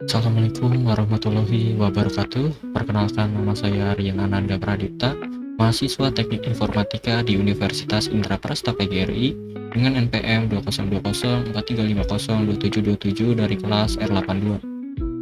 Assalamualaikum warahmatullahi wabarakatuh. Perkenalkan, nama saya Rian Ananda Pradipta, mahasiswa Teknik Informatika di Universitas Indraprasta PGRI dengan NPM 202043502727 dari kelas R82.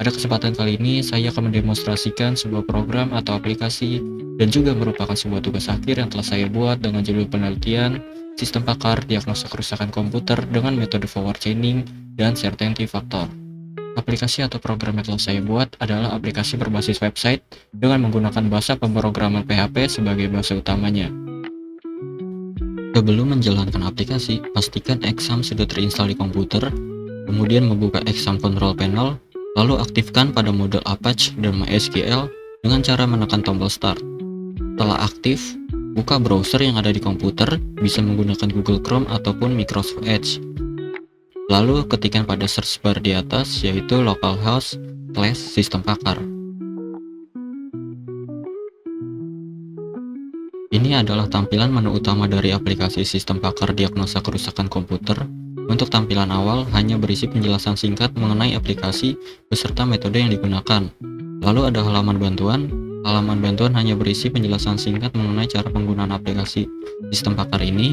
Pada kesempatan kali ini, saya akan mendemonstrasikan sebuah program atau aplikasi dan juga merupakan sebuah tugas akhir yang telah saya buat dengan judul penelitian Sistem Pakar Diagnosa Kerusakan Komputer dengan metode forward chaining dan certainty factor. Aplikasi atau program yang telah saya buat adalah aplikasi berbasis website dengan menggunakan bahasa pemrograman PHP sebagai bahasa utamanya. Sebelum menjalankan aplikasi, pastikan Exam sudah terinstall di komputer, kemudian membuka Exam Control Panel, lalu aktifkan pada mode Apache dan MySQL dengan cara menekan tombol Start. Setelah aktif, buka browser yang ada di komputer, bisa menggunakan Google Chrome ataupun Microsoft Edge. Lalu ketikkan pada search bar di atas yaitu localhost/sistem pakar. Ini adalah tampilan menu utama dari aplikasi sistem pakar diagnosa kerusakan komputer. Untuk tampilan awal hanya berisi penjelasan singkat mengenai aplikasi beserta metode yang digunakan. Lalu ada halaman bantuan. Halaman bantuan hanya berisi penjelasan singkat mengenai cara penggunaan aplikasi sistem pakar ini.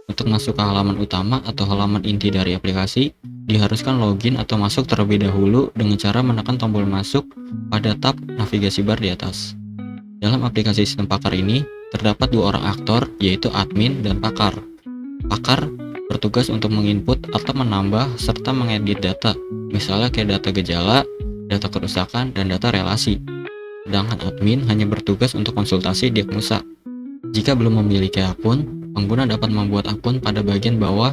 Untuk masuk ke halaman utama atau halaman inti dari aplikasi, diharuskan login atau masuk terlebih dahulu dengan cara menekan tombol masuk pada tab navigasi bar di atas. Dalam aplikasi sistem pakar ini, terdapat dua orang aktor, yaitu admin dan pakar. Pakar bertugas untuk menginput atau menambah serta mengedit data, misalnya kayak data gejala, data kerusakan, dan data relasi. Sedangkan admin hanya bertugas untuk konsultasi diagnosa. Jika belum memiliki akun, pengguna dapat membuat akun pada bagian bawah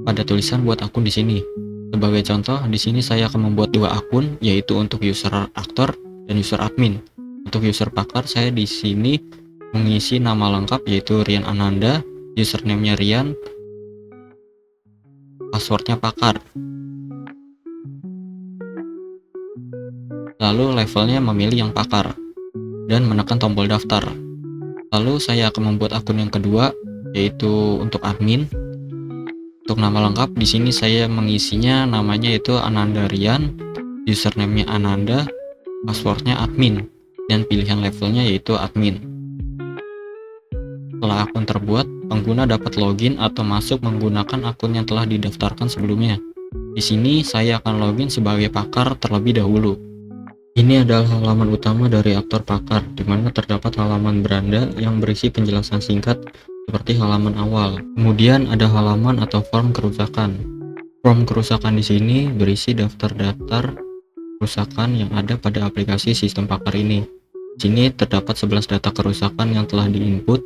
pada tulisan buat akun di sini. Sebagai contoh, di sini saya akan membuat dua akun, yaitu untuk user aktor dan user admin. Untuk user pakar, saya di sini mengisi nama lengkap yaitu Rian Ananda, username-nya Rian, passwordnya pakar. Lalu levelnya memilih yang pakar dan menekan tombol daftar. Lalu saya akan membuat akun yang kedua, yaitu untuk admin. Untuk nama lengkap di sini saya mengisinya namanya itu Ananda Rian, username-nya Ananda, passwordnya admin, dan pilihan levelnya yaitu admin. Setelah akun terbuat, pengguna dapat login atau masuk menggunakan akun yang telah didaftarkan sebelumnya. Di sini saya akan login sebagai pakar terlebih dahulu. Ini adalah halaman utama dari aktor pakar, di mana terdapat halaman beranda yang berisi penjelasan singkat seperti halaman awal. Kemudian ada halaman atau form kerusakan. Form kerusakan di sini berisi daftar-daftar kerusakan yang ada pada aplikasi sistem pakar ini. Di sini terdapat 11 data kerusakan yang telah diinput,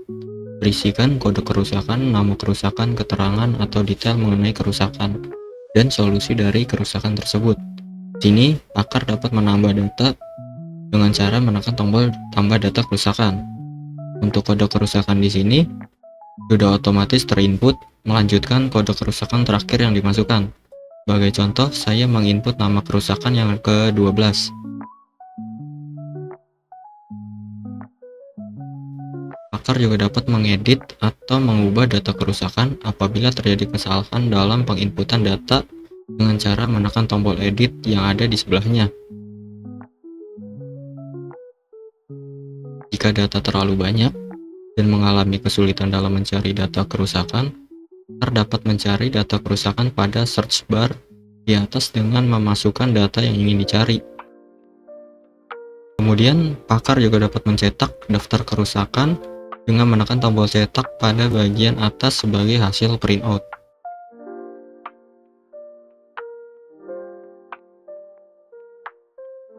berisikan kode kerusakan, nama kerusakan, keterangan atau detail mengenai kerusakan, dan solusi dari kerusakan tersebut. Di sini, pakar dapat menambah data dengan cara menekan tombol tambah data kerusakan. Untuk kode kerusakan di sini sudah otomatis terinput, melanjutkan kode kerusakan terakhir yang dimasukkan. Sebagai contoh, saya menginput nama kerusakan yang ke-12. Pakar juga dapat mengedit atau mengubah data kerusakan apabila terjadi kesalahan dalam penginputan data dengan cara menekan tombol edit yang ada di sebelahnya. Jika data terlalu banyak dan mengalami kesulitan dalam mencari data kerusakan, pakar dapat mencari data kerusakan pada search bar di atas dengan memasukkan data yang ingin dicari. Kemudian, pakar juga dapat mencetak daftar kerusakan dengan menekan tombol cetak pada bagian atas sebagai hasil printout.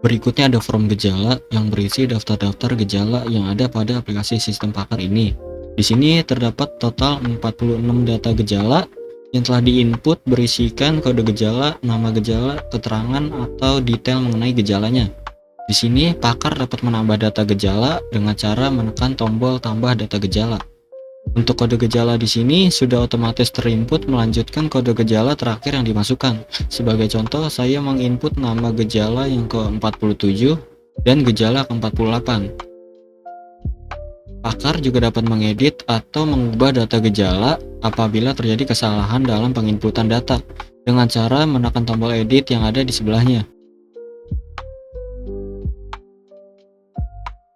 Berikutnya ada form gejala yang berisi daftar-daftar gejala yang ada pada aplikasi sistem pakar ini. Di sini terdapat total 46 data gejala yang telah diinput berisikan kode gejala, nama gejala, keterangan atau detail mengenai gejalanya. Di sini pakar dapat menambah data gejala dengan cara menekan tombol tambah data gejala. Untuk kode gejala di sini sudah otomatis terinput melanjutkan kode gejala terakhir yang dimasukkan. Sebagai contoh, saya menginput nama gejala yang ke-47 dan gejala ke-48. Pakar juga dapat mengedit atau mengubah data gejala apabila terjadi kesalahan dalam penginputan data dengan cara menekan tombol edit yang ada di sebelahnya.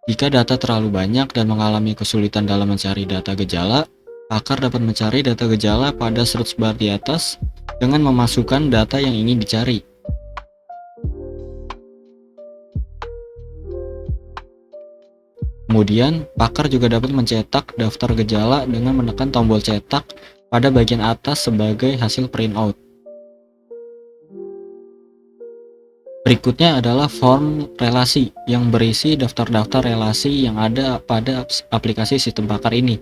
Jika data terlalu banyak dan mengalami kesulitan dalam mencari data gejala, pakar dapat mencari data gejala pada search bar di atas dengan memasukkan data yang ingin dicari. Kemudian, pakar juga dapat mencetak daftar gejala dengan menekan tombol cetak pada bagian atas sebagai hasil printout. Berikutnya adalah form relasi yang berisi daftar-daftar relasi yang ada pada aplikasi sistem pakar ini.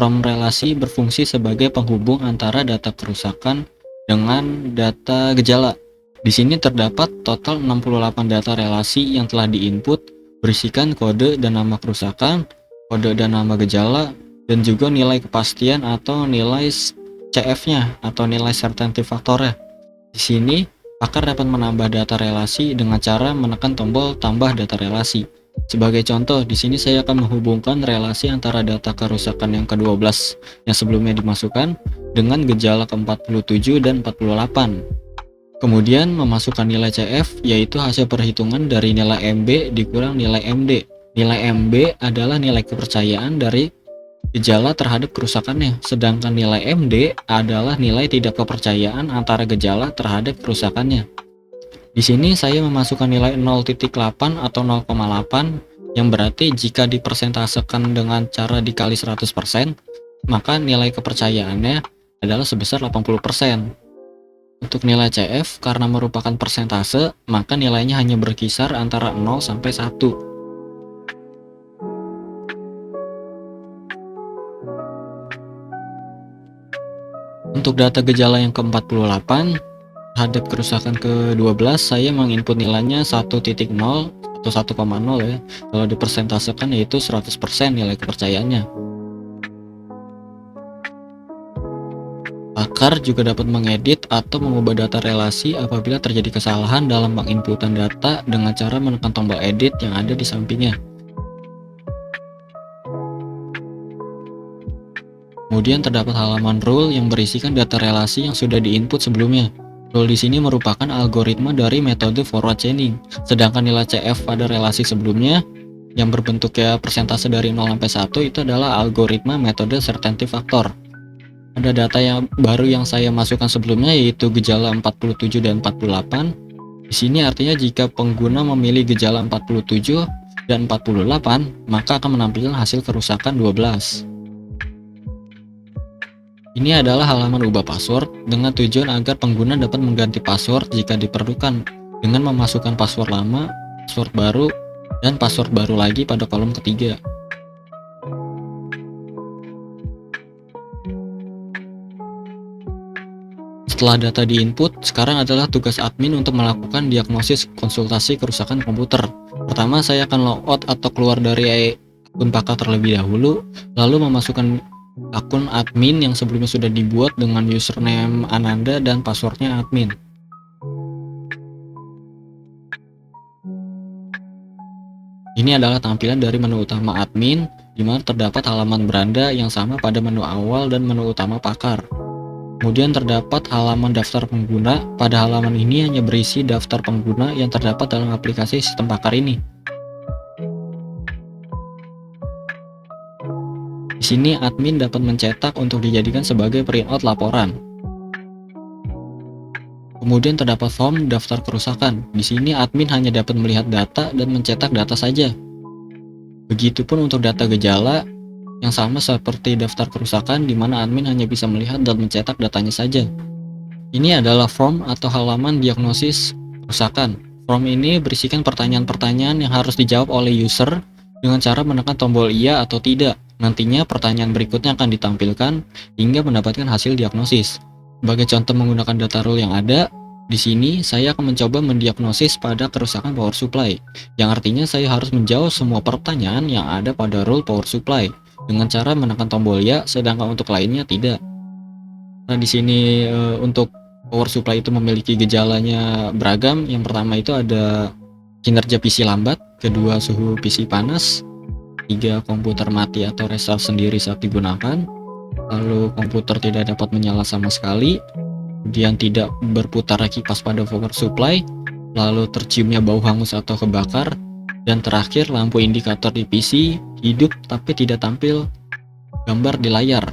Form relasi berfungsi sebagai penghubung antara data kerusakan dengan data gejala. Di sini terdapat total 68 data relasi yang telah diinput, berisikan kode dan nama kerusakan, kode dan nama gejala, dan juga nilai kepastian atau nilai CF-nya atau nilai certainty factor-nya. Di sini pakar dapat menambah data relasi dengan cara menekan tombol tambah data relasi. Sebagai contoh, di sini saya akan menghubungkan relasi antara data kerusakan yang ke-12 yang sebelumnya dimasukkan dengan gejala ke-47 dan 48. Kemudian memasukkan nilai CF, yaitu hasil perhitungan dari nilai MB dikurang nilai MD. Nilai MB adalah nilai kepercayaan dari gejala terhadap kerusakannya, sedangkan nilai MD adalah nilai tidak kepercayaan antara gejala terhadap kerusakannya. Di sini saya memasukkan nilai 0.8 atau 0,8 yang berarti jika dipersentasekan dengan cara dikali 100%, maka nilai kepercayaannya adalah sebesar 80%. Untuk nilai CF, karena merupakan persentase, maka nilainya hanya berkisar antara 0 sampai 1. Untuk data gejala yang ke-48 terhadap kerusakan ke-12, saya menginput nilainya 1.0 atau 1,0 ya. Kalau dipersentasekan yaitu 100% nilai kepercayaannya. Pakar juga dapat mengedit atau mengubah data relasi apabila terjadi kesalahan dalam penginputan data dengan cara menekan tombol edit yang ada di sampingnya. Kemudian terdapat halaman rule yang berisikan data relasi yang sudah diinput sebelumnya. Rule di sini merupakan algoritma dari metode forward chaining, sedangkan nilai CF pada relasi sebelumnya yang berbentuknya persentase dari 0 sampai 1 itu adalah algoritma metode certainty factor. Ada data yang baru yang saya masukkan sebelumnya yaitu gejala 47 dan 48. Di sini artinya jika pengguna memilih gejala 47 dan 48, maka akan menampilkan hasil kerusakan 12. Ini adalah halaman ubah password dengan tujuan agar pengguna dapat mengganti password jika diperlukan dengan memasukkan password lama, password baru, dan password baru lagi pada kolom ketiga. Setelah data diinput, sekarang adalah tugas admin untuk melakukan diagnosis konsultasi kerusakan komputer. Pertama, saya akan logout atau keluar dari akun pakar terlebih dahulu, lalu memasukkan akun admin yang sebelumnya sudah dibuat dengan username Ananda dan passwordnya admin. Ini adalah tampilan dari menu utama admin, di mana terdapat halaman beranda yang sama pada menu awal dan menu utama pakar. Kemudian terdapat halaman daftar pengguna. Pada halaman ini hanya berisi daftar pengguna yang terdapat dalam aplikasi sistem pakar ini. Di sini admin dapat mencetak untuk dijadikan sebagai printout laporan. Kemudian terdapat form daftar kerusakan. Di sini admin hanya dapat melihat data dan mencetak data saja. Begitupun untuk data gejala yang sama seperti daftar kerusakan di mana admin hanya bisa melihat dan mencetak datanya saja. Ini adalah form atau halaman diagnosis kerusakan. Form ini berisikan pertanyaan-pertanyaan yang harus dijawab oleh user dengan cara menekan tombol iya atau tidak. Nantinya pertanyaan berikutnya akan ditampilkan hingga mendapatkan hasil diagnosis. Sebagai contoh menggunakan data rule yang ada, di sini saya akan mencoba mendiagnosis pada kerusakan power supply, yang artinya saya harus menjawab semua pertanyaan yang ada pada rule power supply dengan cara menekan tombol ya, sedangkan untuk lainnya tidak. Nah, di sini untuk power supply itu memiliki gejalanya beragam. Yang pertama itu ada kinerja PC lambat, kedua suhu PC panas, 3 komputer mati atau restart sendiri saat digunakan, lalu komputer tidak dapat menyala sama sekali, kemudian tidak berputar kipas pada power supply, lalu terciumnya bau hangus atau kebakar, Dan terakhir, lampu indikator di PC hidup tapi tidak tampil gambar di layar.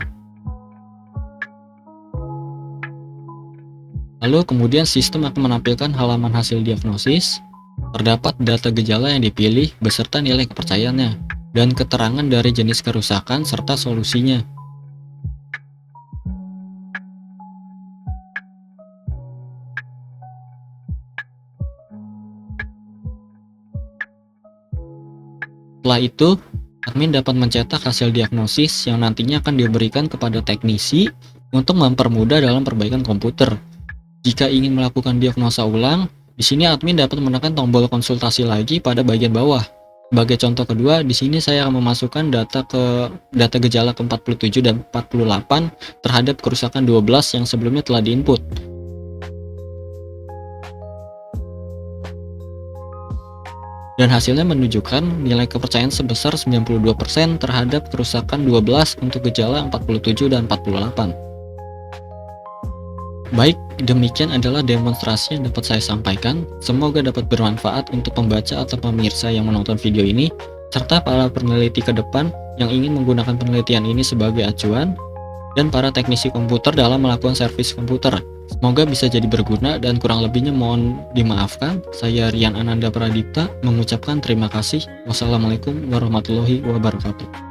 Lalu kemudian sistem akan menampilkan halaman hasil diagnosis, terdapat data gejala yang dipilih beserta nilai kepercayaannya, dan keterangan dari jenis kerusakan serta solusinya. Setelah itu, admin dapat mencetak hasil diagnosis yang nantinya akan diberikan kepada teknisi untuk mempermudah dalam perbaikan komputer. Jika ingin melakukan diagnosa ulang, di sini admin dapat menekan tombol konsultasi lagi pada bagian bawah. Sebagai contoh kedua, di sini saya akan memasukkan data gejala ke-47 dan 48 terhadap kerusakan 12 yang sebelumnya telah diinput. Dan hasilnya menunjukkan nilai kepercayaan sebesar 92% terhadap kerusakan 12 untuk gejala 47 dan 48. Baik, demikian adalah demonstrasi yang dapat saya sampaikan. Semoga dapat bermanfaat untuk pembaca atau pemirsa yang menonton video ini, serta para peneliti ke depan yang ingin menggunakan penelitian ini sebagai acuan, dan para teknisi komputer dalam melakukan servis komputer. Semoga bisa jadi berguna, dan kurang lebihnya mohon dimaafkan. Saya Rian Ananda Pradipta mengucapkan terima kasih. Wassalamualaikum warahmatullahi wabarakatuh.